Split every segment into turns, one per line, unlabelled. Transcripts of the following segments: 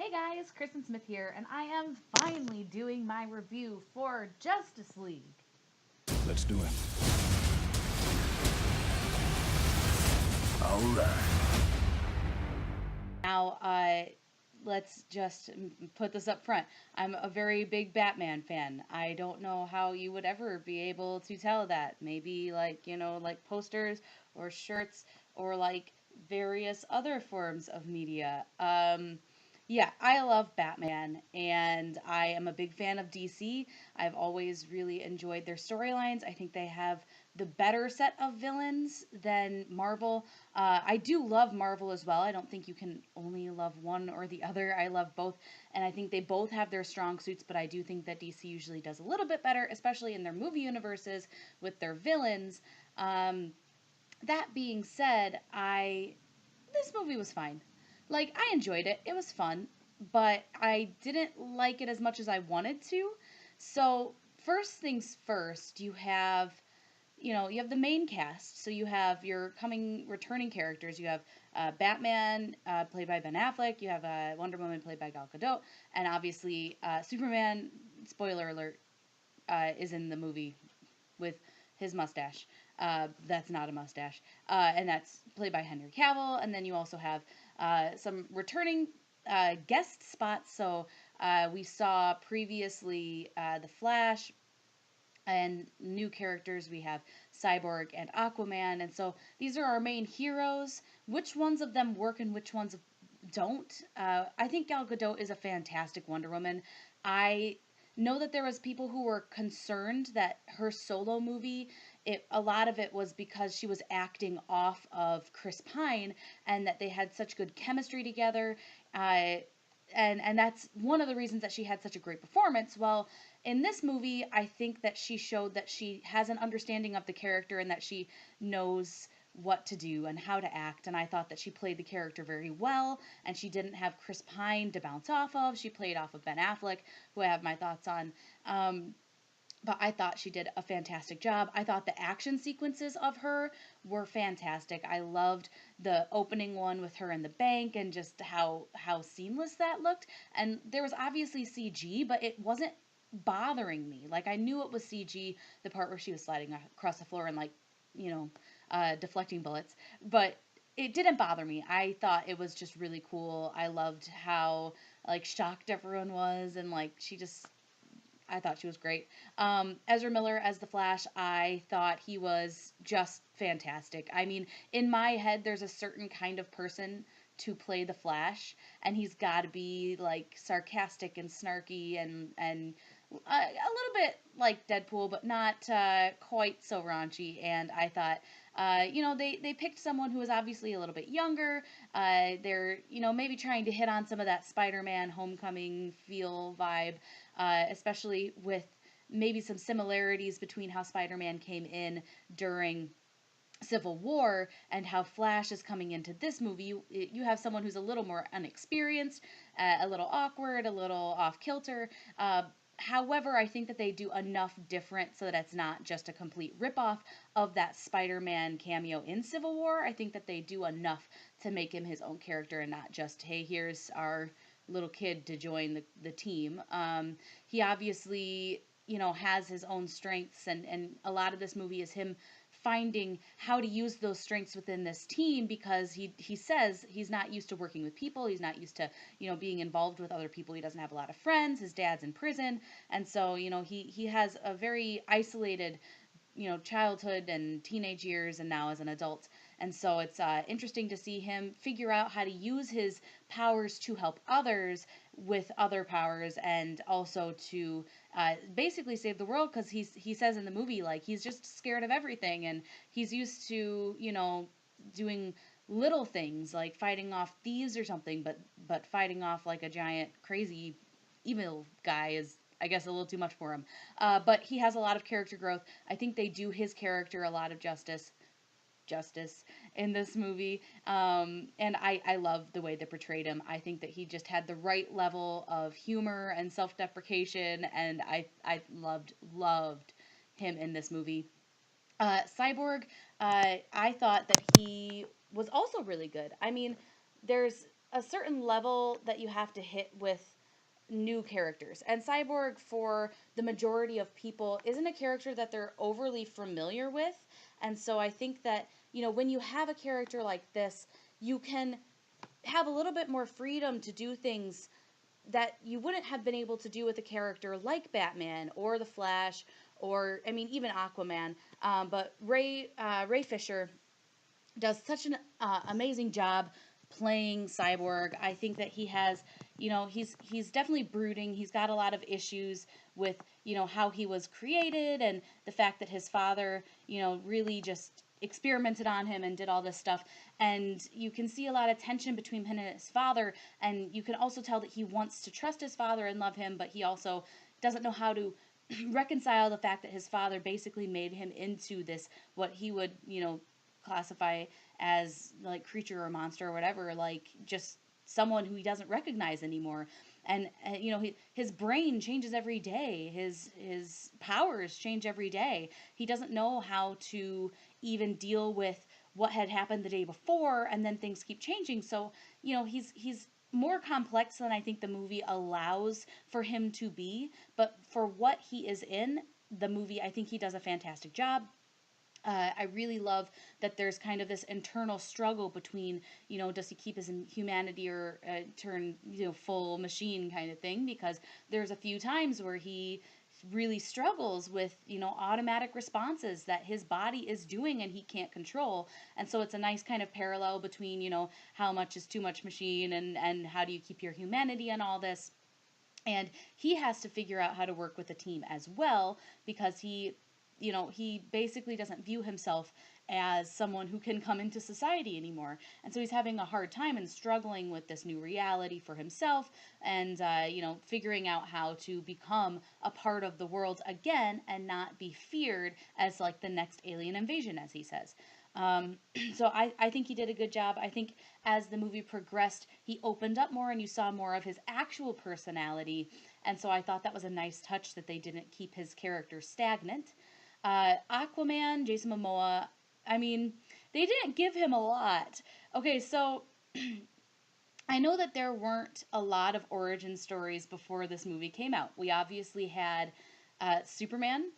Hey guys, Kristen Smith here, and I am finally doing my review for Justice League.
Let's do it. All right.
Now, let's just put this up front. I'm a very big Batman fan. I don't know how you would ever be able to tell that. Maybe like posters or shirts or like various other forms of media. Yeah, I love Batman and I am a big fan of DC. I've always really enjoyed their storylines. I think they have the better set of villains than Marvel. I do love Marvel as well. I don't think you can only love one or the other. I love both, and I think they both have their strong suits, but I do think that DC usually does a little bit better, especially in their movie universes with their villains. That being said, I this movie was fine. Like, I enjoyed it. It was fun, but I didn't like it as much as I wanted to. So, first things first, you have the main cast. So you have your returning characters. You have Batman, played by Ben Affleck. You have Wonder Woman, played by Gal Gadot, and obviously Superman. Spoiler alert: is in the movie with his mustache. That's not a mustache, and that's played by Henry Cavill. And then you also have some returning guest spots. So we saw previously the Flash, and new characters. We have Cyborg and Aquaman, and so these are our main heroes. Which ones of them work and which ones don't? I think Gal Gadot is a fantastic Wonder Woman. I know that there was people who were concerned that her solo movie, a lot of it was because she was acting off of Chris Pine, and that they had such good chemistry together. And that's one of the reasons that she had such a great performance. Well, in this movie, I think that she showed that she has an understanding of the character and that she knows what to do and how to act. And I thought that she played the character very well, and she didn't have Chris Pine to bounce off of. She played off of Ben Affleck, who I have my thoughts on. But I thought she did a fantastic job. I thought the action sequences of her were fantastic. I loved the opening one with her in the bank and just how seamless that looked. And there was obviously CG, but it wasn't bothering me. Like, I knew it was CG, the part where she was sliding across the floor and you know, deflecting bullets, but it didn't bother me. I thought it was just really cool. I loved how like shocked everyone was, and like I thought she was great. Ezra Miller as the Flash, I thought he was just fantastic. I mean, in my head, there's a certain kind of person to play the Flash, and he's got to be like sarcastic and snarky and a little bit like Deadpool, but not quite so raunchy. And I thought, they picked someone who was obviously a little bit younger. They're, maybe trying to hit on some of that Spider-Man Homecoming feel vibe, especially with maybe some similarities between how Spider-Man came in during Civil War and how Flash is coming into this movie. You have someone who's a little more unexperienced, a little awkward, a little off kilter. However, I think that they do enough different so that it's not just a complete ripoff of that Spider-Man cameo in Civil War. I think that they do enough to make him his own character and not just, hey, here's our little kid to join the team. He obviously, has his own strengths, and a lot of this movie is him finding how to use those strengths within this team, because he says he's not used to working with people. He's not used to, being involved with other people. He doesn't have a lot of friends. His dad's in prison. And so, he has a very isolated, childhood and teenage years and now as an adult. And so it's interesting to see him figure out how to use his powers to help others with other powers, and also to basically save the world, because he says in the movie, like, he's just scared of everything, and he's used to, doing little things like fighting off thieves or something, but fighting off like a giant crazy evil guy is, I guess, a little too much for him. But he has a lot of character growth. I think they do his character a lot of justice in this movie. And I love the way they portrayed him. I think that he just had the right level of humor and self-deprecation, and I loved him in this movie. Cyborg, I thought that he was also really good. I mean, there's a certain level that you have to hit with new characters. And Cyborg, for the majority of people, isn't a character that they're overly familiar with. And so I think that, when you have a character like this, you can have a little bit more freedom to do things that you wouldn't have been able to do with a character like Batman or the Flash, or I mean even Aquaman. But Ray Fisher does such an amazing job playing Cyborg. I think that he has, he's definitely brooding. He's got a lot of issues with, how he was created, and the fact that his father, really just experimented on him and did all this stuff. And you can see a lot of tension between him and his father, and you can also tell that he wants to trust his father and love him, but he also doesn't know how to reconcile the fact that his father basically made him into this, what he would, classify as like creature or monster or whatever, like just someone who he doesn't recognize anymore. And his brain changes every day. His powers change every day. He doesn't know how to even deal with what had happened the day before, and then things keep changing. So he's more complex than I think the movie allows for him to be. But for what he is in the movie, I think he does a fantastic job. I really love that there's kind of this internal struggle between, does he keep his humanity or turn, full machine kind of thing? Because there's a few times where he really struggles with, automatic responses that his body is doing and he can't control. And so it's a nice kind of parallel between, how much is too much machine, and how do you keep your humanity and all this. And he has to figure out how to work with a team as well, because he basically doesn't view himself as someone who can come into society anymore. And so he's having a hard time and struggling with this new reality for himself, and, figuring out how to become a part of the world again and not be feared as like the next alien invasion, as he says. So I think he did a good job. I think as the movie progressed, he opened up more and you saw more of his actual personality. And so I thought that was a nice touch that they didn't keep his character stagnant. Aquaman, Jason Momoa, I mean, they didn't give him a lot. Okay, so I know that there weren't a lot of origin stories before this movie came out. We obviously had Superman,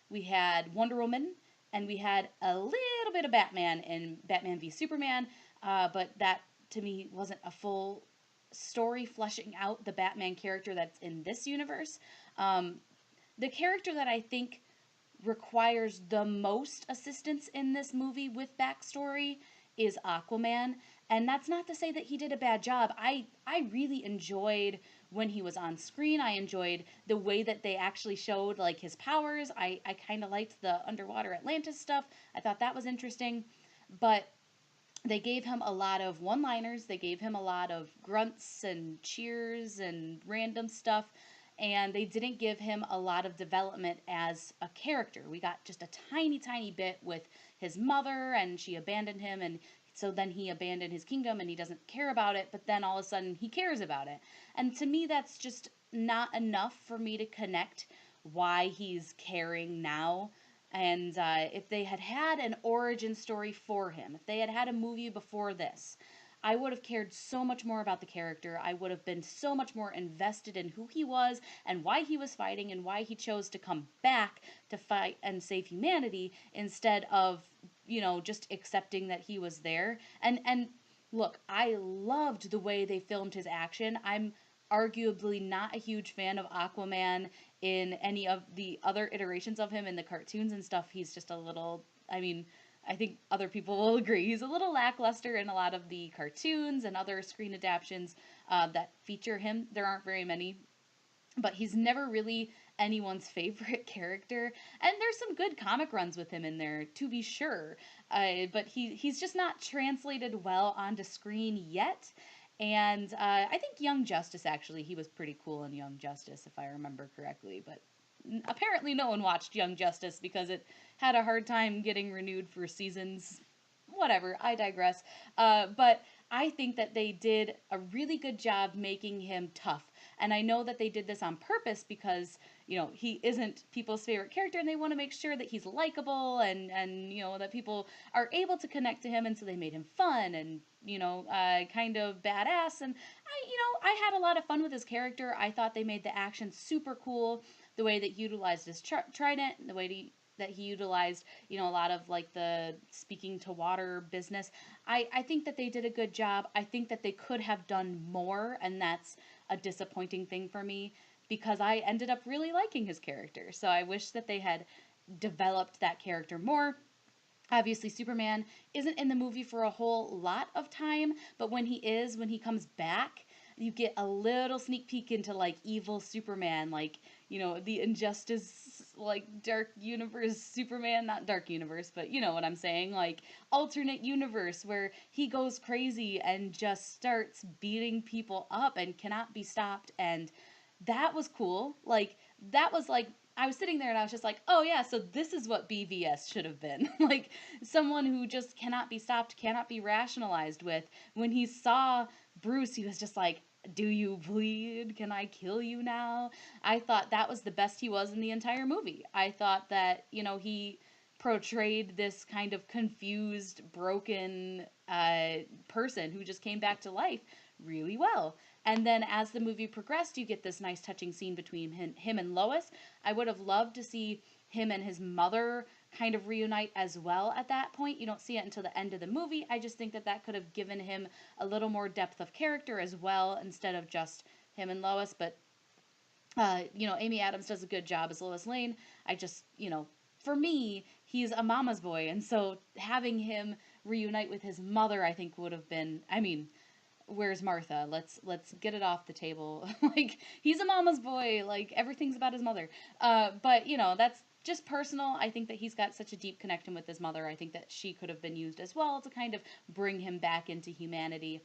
we had Wonder Woman, and we had a little bit of Batman in Batman v Superman, but that to me wasn't a full story fleshing out the Batman character that's in this universe. The character that I think requires the most assistance in this movie with backstory is Aquaman. And that's not to say that he did a bad job. I really enjoyed when he was on screen. I enjoyed the way that they actually showed like his powers. I kind of liked the underwater Atlantis stuff. I thought that was interesting. But they gave him a lot of one-liners. They gave him a lot of grunts and cheers and random stuff. And they didn't give him a lot of development as a character. We got just a tiny, tiny bit with his mother, and she abandoned him, and so then he abandoned his kingdom, and he doesn't care about it, but then all of a sudden he cares about it. And to me, that's just not enough for me to connect why he's caring now. And if they had had an origin story for him, if they had had a movie before this, I would have cared so much more about the character. I would have been so much more invested in who he was and why he was fighting and why he chose to come back to fight and save humanity, instead of, just accepting that he was there. And look, I loved the way they filmed his action. I'm arguably not a huge fan of Aquaman in any of the other iterations of him in the cartoons and stuff. He's just a little, I think other people will agree, he's a little lackluster in a lot of the cartoons and other screen adaptations that feature him. There aren't very many, but he's never really anyone's favorite character. And there's some good comic runs with him in there, to be sure. But he's just not translated well onto screen yet. And I think Young Justice, actually, he was pretty cool in Young Justice, if I remember correctly. But apparently no one watched Young Justice because it had a hard time getting renewed for seasons. Whatever, I digress. But I think that they did a really good job making him tough. And I know that they did this on purpose because, he isn't people's favorite character and they want to make sure that he's likable and that people are able to connect to him. And so they made him fun and, kind of badass. And I had a lot of fun with his character. I thought they made the action super cool. The way that he utilized his trident, the way that he utilized, a lot of like the speaking to water business. I think that they did a good job. I think that they could have done more, and that's a disappointing thing for me because I ended up really liking his character. So I wish that they had developed that character more. Obviously, Superman isn't in the movie for a whole lot of time, but when he comes back, you get a little sneak peek into like evil Superman, like, the Injustice, like dark universe Superman, not dark universe, but you know what I'm saying, like alternate universe where he goes crazy and just starts beating people up and cannot be stopped. And that was cool. Like, that was like, I was sitting there and I was just like, oh yeah, so this is what BVS should have been. Like, someone who just cannot be stopped, cannot be rationalized with. When he saw Bruce, he was just like, do you bleed? Can I kill you now? I thought that was the best he was in the entire movie. I thought that, he portrayed this kind of confused, broken person who just came back to life really well. And then as the movie progressed, you get this nice touching scene between him and Lois. I would have loved to see him and his mother kind of reunite as well at that point. You don't see it until the end of the movie. I just think that that could have given him a little more depth of character as well instead of just him and Lois. But, Amy Adams does a good job as Lois Lane. I just, for me, he's a mama's boy. And so having him reunite with his mother, I think would have been, I mean, where's Martha? Let's get it off the table. Like, he's a mama's boy. Like, everything's about his mother. But that's just personal. I think that he's got such a deep connection with his mother. I think that she could have been used as well to kind of bring him back into humanity.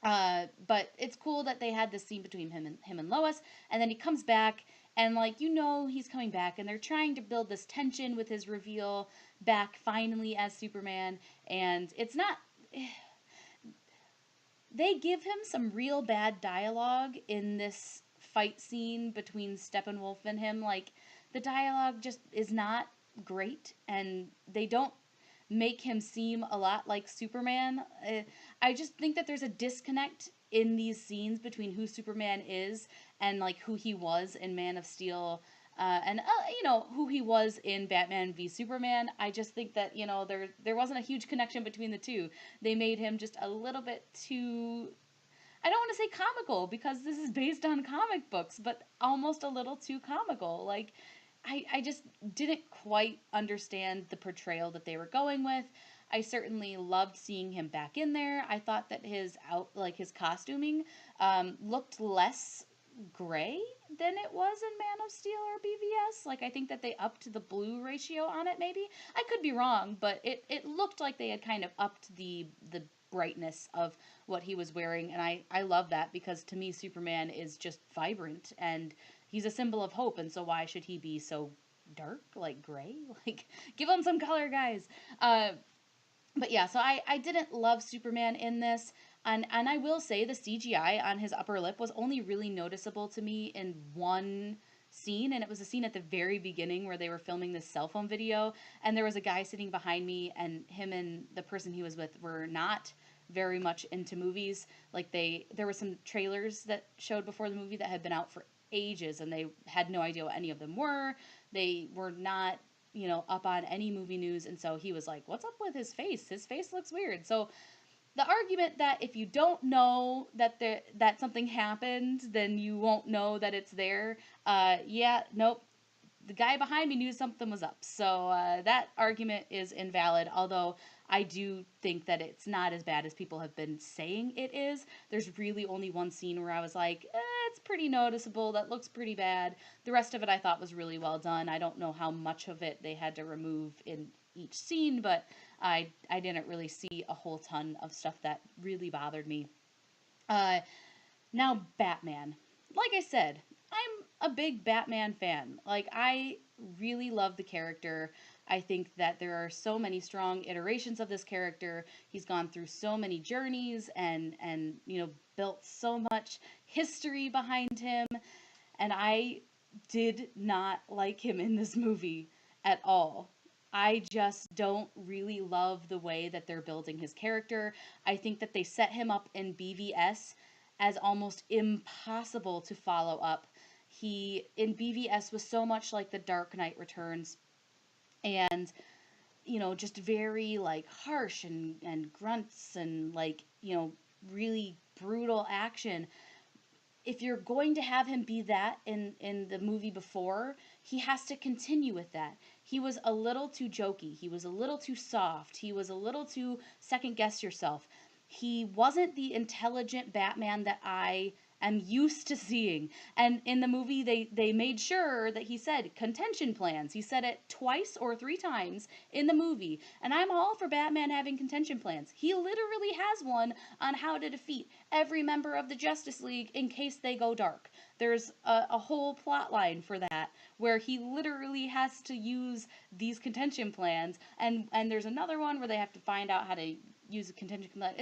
But it's cool that they had this scene between him and Lois, and then he comes back, and he's coming back, and they're trying to build this tension with his reveal back finally as Superman, and it's not. They give him some real bad dialogue in this fight scene between Steppenwolf and him. Like, the dialogue just is not great, and they don't make him seem a lot like Superman. I just think that there's a disconnect in these scenes between who Superman is and like who he was in Man of Steel. And who he was in Batman v Superman. I just think that there wasn't a huge connection between the two. They made him just a little bit too, I don't want to say comical because this is based on comic books, but almost a little too comical. Like, I just didn't quite understand the portrayal that they were going with. I certainly loved seeing him back in there. I thought that his costuming looked less gray than it was in Man of Steel or BVS. Like, I think that they upped the blue ratio on it, maybe. I could be wrong, but it looked like they had kind of upped the brightness of what he was wearing, and I love that because to me Superman is just vibrant and he's a symbol of hope, and so why should he be so dark, like gray? Like, give him some color, guys. But yeah, so I didn't love Superman in this. And I will say the CGI on his upper lip was only really noticeable to me in one scene, and it was a scene at the very beginning where they were filming this cell phone video, and there was a guy sitting behind me, and him and the person he was with were not very much into movies. Like, there were some trailers that showed before the movie that had been out for ages, and they had no idea what any of them were. They were not up on any movie news, and so he was like, what's up with his face? His face looks weird. So the argument that if you don't know that something happened, then you won't know that it's there. Yeah, nope. The guy behind me knew something was up. So that argument is invalid, although I do think that it's not as bad as people have been saying it is. There's really only one scene where I was like, it's pretty noticeable. That looks pretty bad. The rest of it I thought was really well done. I don't know how much of it they had to remove in each scene, but I didn't really see a whole ton of stuff that really bothered me. Now, Batman. Like I said, I'm a big Batman fan. Like, I really love the character. I think that there are so many strong iterations of this character. He's gone through so many journeys and built so much history behind him, and I did not like him in this movie at all. I just don't really love the way that they're building his character. I think that they set him up in BVS as almost impossible to follow up. He in BVS was so much like The Dark Knight Returns, and just very like harsh and grunts and like, really brutal action. If you're going to have him be that in the movie before, he has to continue with that. He was a little too jokey. He was a little too soft. He was a little too second guess yourself. He wasn't the intelligent Batman that I am used to seeing. And in the movie, they made sure that he said contention plans. He said it twice or three times in the movie. And I'm all for Batman having contention plans. He literally has one on how to defeat every member of the Justice League in case they go dark. There's a whole plot line for that where he literally has to use these contention plans, and there's another one where they have to find out how to use a contention plan.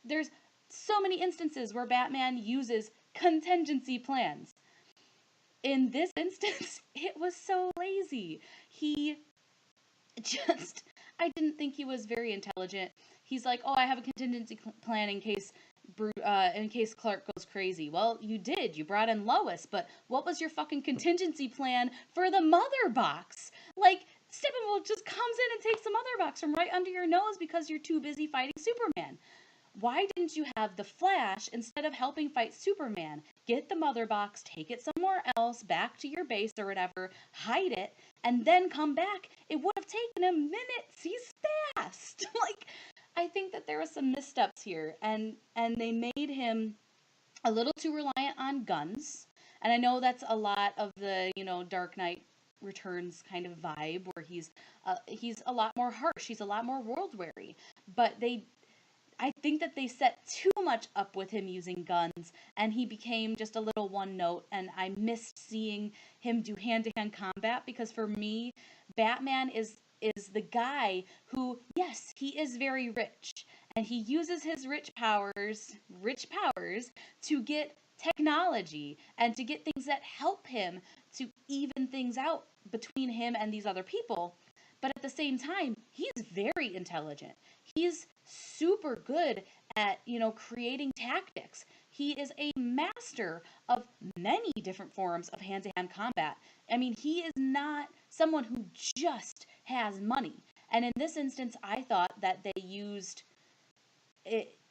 There's so many instances where Batman uses contingency plans. In this instance, it was so lazy. He just, I didn't think he was very intelligent. He's like, oh, I have a contingency plan in case Clark goes crazy. Well, you did. You brought in Lois, but what was your fucking contingency plan for the mother box? Like, Steppenwolf just comes in and takes the mother box from right under your nose because you're too busy fighting Superman. Why didn't you have the Flash, instead of helping fight Superman, get the mother box, take it somewhere else, back to your base or whatever, hide it, and then come back? It would have taken him minutes. He's fast. Like, I think that there were some missteps here, and they made him a little too reliant on guns. And I know that's a lot of the, Dark Knight Returns kind of vibe, where he's a lot more harsh, he's a lot more world weary. But I think that they set too much up with him using guns, and he became just a little one note, and I missed seeing him do hand-to-hand combat, because for me, Batman is the guy who, yes, he is very rich, and he uses his rich powers to get technology and to get things that help him to even things out between him and these other people. But at the same time, he's very intelligent. He's super good at, creating tactics. He is a master of many different forms of hand-to-hand combat. I mean, he is not someone who just has money. And in this instance, I thought that they used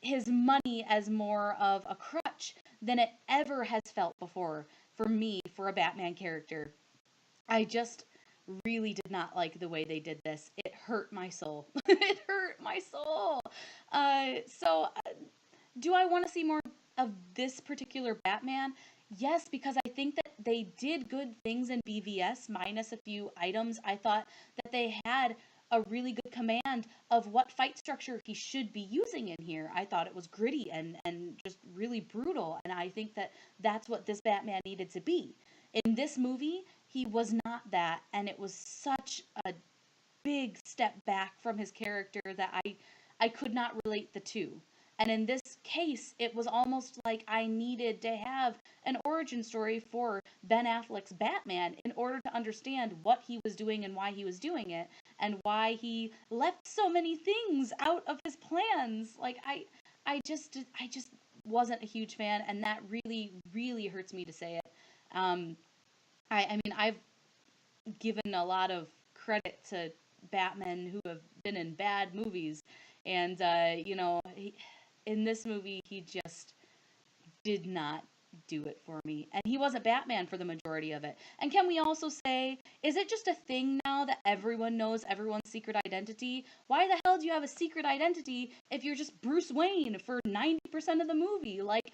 his money as more of a crutch than it ever has felt before for me, for a Batman character. I just really did not like the way they did this. It hurt my soul. It hurt my soul. Do I want to see more of this particular Batman? Yes, because I think that they did good things in BVS, minus a few items. I thought that they had a really good command of what fight structure he should be using in here. I thought it was gritty and just really brutal, and I think that that's what this Batman needed to be. In this movie, he was not that, and it was such a big step back from his character that I could not relate the two. And in this case, it was almost like I needed to have an origin story for Ben Affleck's Batman in order to understand what he was doing and why he was doing it, and why he left so many things out of his plans. Like, I just wasn't a huge fan, and that really, really hurts me to say it. Um, I mean, I've given a lot of credit to Batman who have been in bad movies, and in this movie, he just did not do it for me. And he wasn't Batman for the majority of it. And can we also say, is it just a thing now that everyone knows everyone's secret identity? Why the hell do you have a secret identity if you're just Bruce Wayne for 90% of the movie? Like,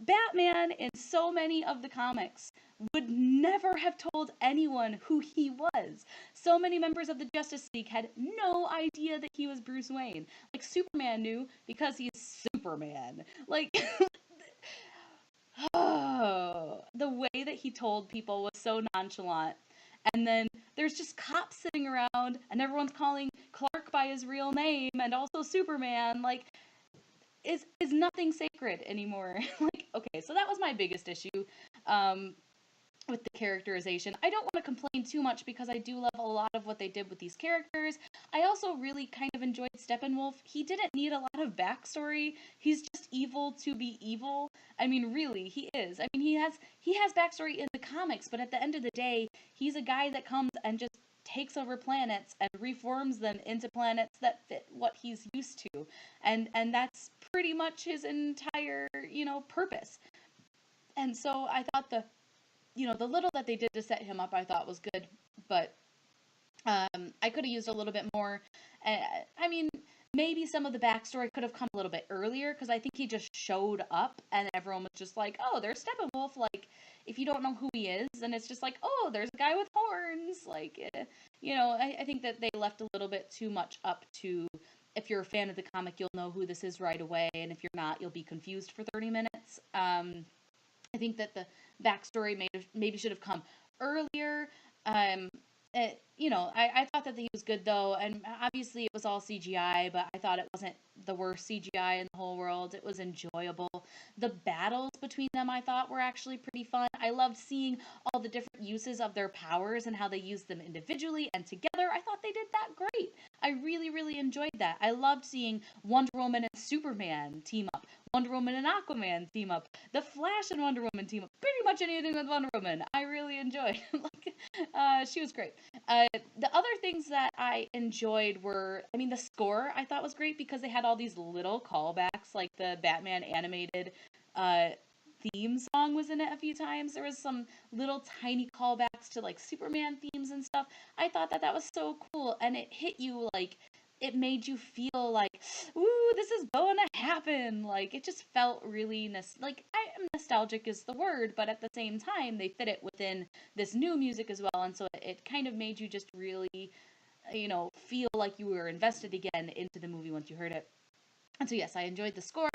Batman in so many of the comics would never have told anyone who he was. So many members of the Justice League had no idea that he was Bruce Wayne. Like, Superman knew because he's Superman. Like, oh, the way that he told people was so nonchalant. And then there's just cops sitting around and everyone's calling Clark by his real name and also Superman. Like, is nothing sacred anymore. Like, okay, so that was my biggest issue. Um, with the characterization. I don't want to complain too much because I do love a lot of what they did with these characters. I also really kind of enjoyed Steppenwolf. He didn't need a lot of backstory. He's just evil to be evil. I mean, really, he is. I mean, he has backstory in the comics, but at the end of the day, he's a guy that comes and just takes over planets and reforms them into planets that fit what he's used to. And that's pretty much his entire, purpose. And so I thought the little that they did to set him up, I thought was good, but I could have used a little bit more. Uh, I mean, maybe some of the backstory could have come a little bit earlier because I think he just showed up and everyone was just like, "Oh, there's Steppenwolf." Like, if you don't know who he is, and it's just like, "Oh, there's a guy with horns." Like, I think that they left a little bit too much up to. If you're a fan of the comic, you'll know who this is right away, and if you're not, you'll be confused for 30 minutes. I think that the backstory maybe should have come earlier. Um, I thought that he was good though, and obviously it was all CGI, but I thought it wasn't the worst CGI in the whole world. It was enjoyable. The battles between them I thought were actually pretty fun. I loved seeing all the different uses of their powers and how they used them individually and together. I thought they did that great. I really, really enjoyed that. I loved seeing Wonder Woman and Superman team up. Wonder Woman and Aquaman team up, the Flash and Wonder Woman team up, pretty much anything with Wonder Woman. I really enjoyed. She was great. The other things that I enjoyed were, I mean, the score I thought was great because they had all these little callbacks, like the Batman animated uh, theme song was in it a few times. There was some little tiny callbacks to like Superman themes and stuff. I thought that was so cool, and it hit you like it made you feel like, ooh, this is going to happen. Like, it just felt really, nostalgic is the word, but at the same time, they fit it within this new music as well. And so it kind of made you just really, feel like you were invested again into the movie once you heard it. And so, yes, I enjoyed the score.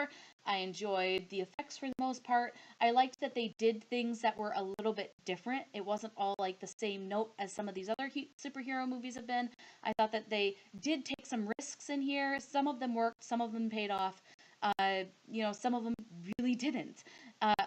I enjoyed the effects for the most part. I liked that they did things that were a little bit different. It wasn't all like the same note as some of these other superhero movies have been. I thought that they did take some risks in here. Some of them worked, some of them paid off. Some of them really didn't.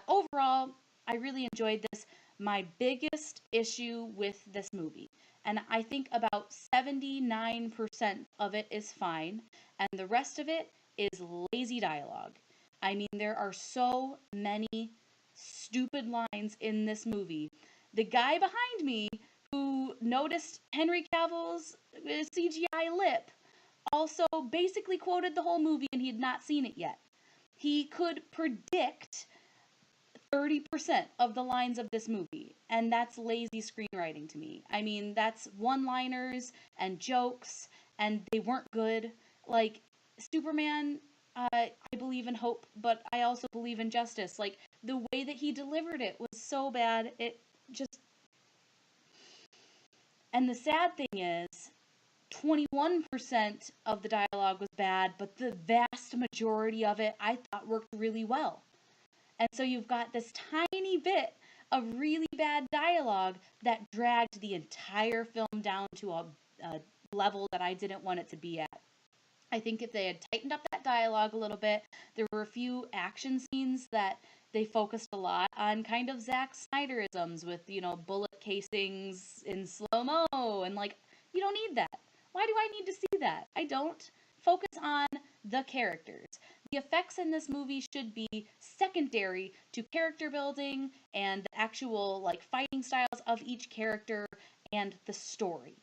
Overall, I really enjoyed this. My biggest issue with this movie, and I think about 79% of it is fine, and the rest of it is lazy dialogue. I mean, there are so many stupid lines in this movie. The guy behind me who noticed Henry Cavill's CGI lip also basically quoted the whole movie and he had not seen it yet. He could predict 30% of the lines of this movie, and that's lazy screenwriting to me. I mean, that's one-liners and jokes, and they weren't good. Like, Superman, I believe in hope, but I also believe in justice. Like, the way that he delivered it was so bad, it just... And the sad thing is, 21% of the dialogue was bad, but the vast majority of it I thought worked really well. And so you've got this tiny bit of really bad dialogue that dragged the entire film down to a level that I didn't want it to be at. I think if they had tightened up that dialogue a little bit, there were a few action scenes that they focused a lot on kind of Zack Snyderisms with, bullet casings in slow-mo and like, you don't need that. Why do I need to see that? I don't. Focus on the characters. The effects in this movie should be secondary to character building and the actual like fighting styles of each character and the story.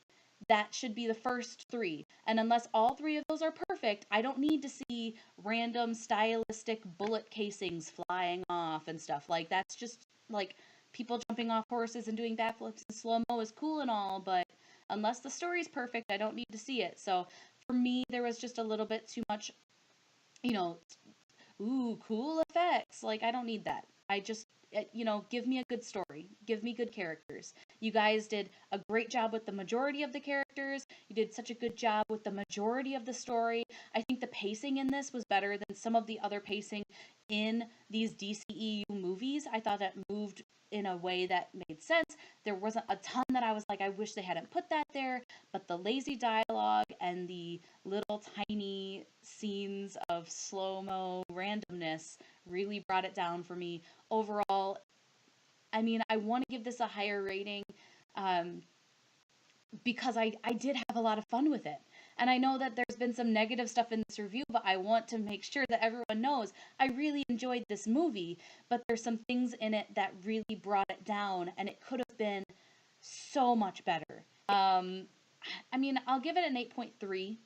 That should be the first three. And unless all three of those are perfect, I don't need to see random stylistic bullet casings flying off and stuff. Like, that's just like people jumping off horses and doing backflips in slow mo is cool and all, but unless the story's perfect, I don't need to see it. So for me, there was just a little bit too much, you know, ooh, cool effects. Like, I don't need that. I just, give me a good story. Give me good characters. You guys did a great job with the majority of the characters. You did such a good job with the majority of the story. I think the pacing in this was better than some of the other pacing in these DCEU movies. I thought that moved in a way that made sense. There wasn't a ton that I was like, I wish they hadn't put that there, but the lazy dialogue and the little tiny scenes of slow-mo randomness really brought it down for me. Overall, I mean, I want to give this a higher rating um, because I did have a lot of fun with it. And I know that there's been some negative stuff in this review, but I want to make sure that everyone knows I really enjoyed this movie, but there's some things in it that really brought it down, and it could have been so much better. I mean, I'll give it an 8.3,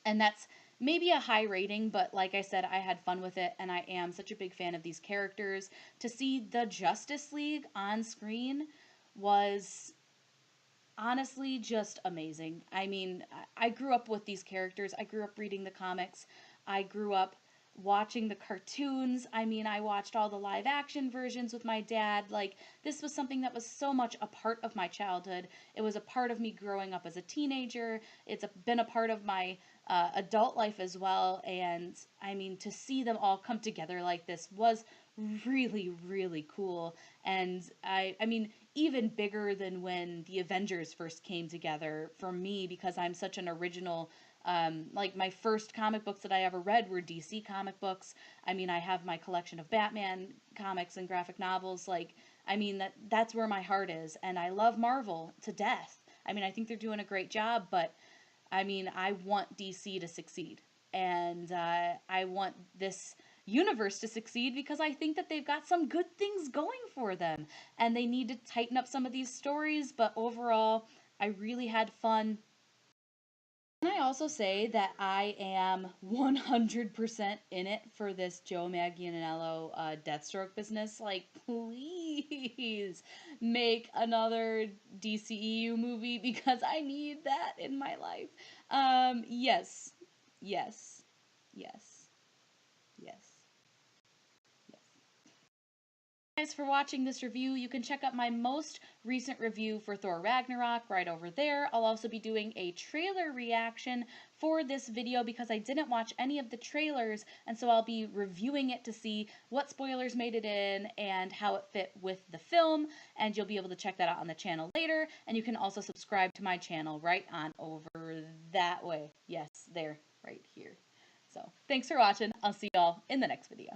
and that's maybe a high rating, but like I said, I had fun with it, and I am such a big fan of these characters. To see the Justice League on screen was honestly just amazing. I mean, I grew up with these characters. I grew up reading the comics. I grew up watching the cartoons. I mean, I watched all the live action versions with my dad. Like, this was something that was so much a part of my childhood. It was a part of me growing up as a teenager. Been a part of my adult life as well. And I mean, to see them all come together like this was really, really cool. And I mean, even bigger than when the Avengers first came together for me, because I'm such an original. Like, my first comic books that I ever read were DC comic books. I mean, I have my collection of Batman comics and graphic novels. Like, I mean, that's where my heart is, and I love Marvel to death. I mean, I think they're doing a great job, but I mean, I want DC to succeed, and I want this universe to succeed because I think that they've got some good things going for them, and they need to tighten up some of these stories. But overall, I really had fun. Can I also say that I am 100% in it for this Joe Manganiello Deathstroke business? Like, please make another DCEU movie because I need that in my life. Yes, yes, yes, yes. Guys, for watching this review. You can check out my most recent review for Thor Ragnarok right over there. I'll also be doing a trailer reaction for this video because I didn't watch any of the trailers, and so I'll be reviewing it to see what spoilers made it in and how it fit with the film, and you'll be able to check that out on the channel later. And you can also subscribe to my channel right on over that way. Yes, there, right here. So thanks for watching. I'll see y'all in the next video.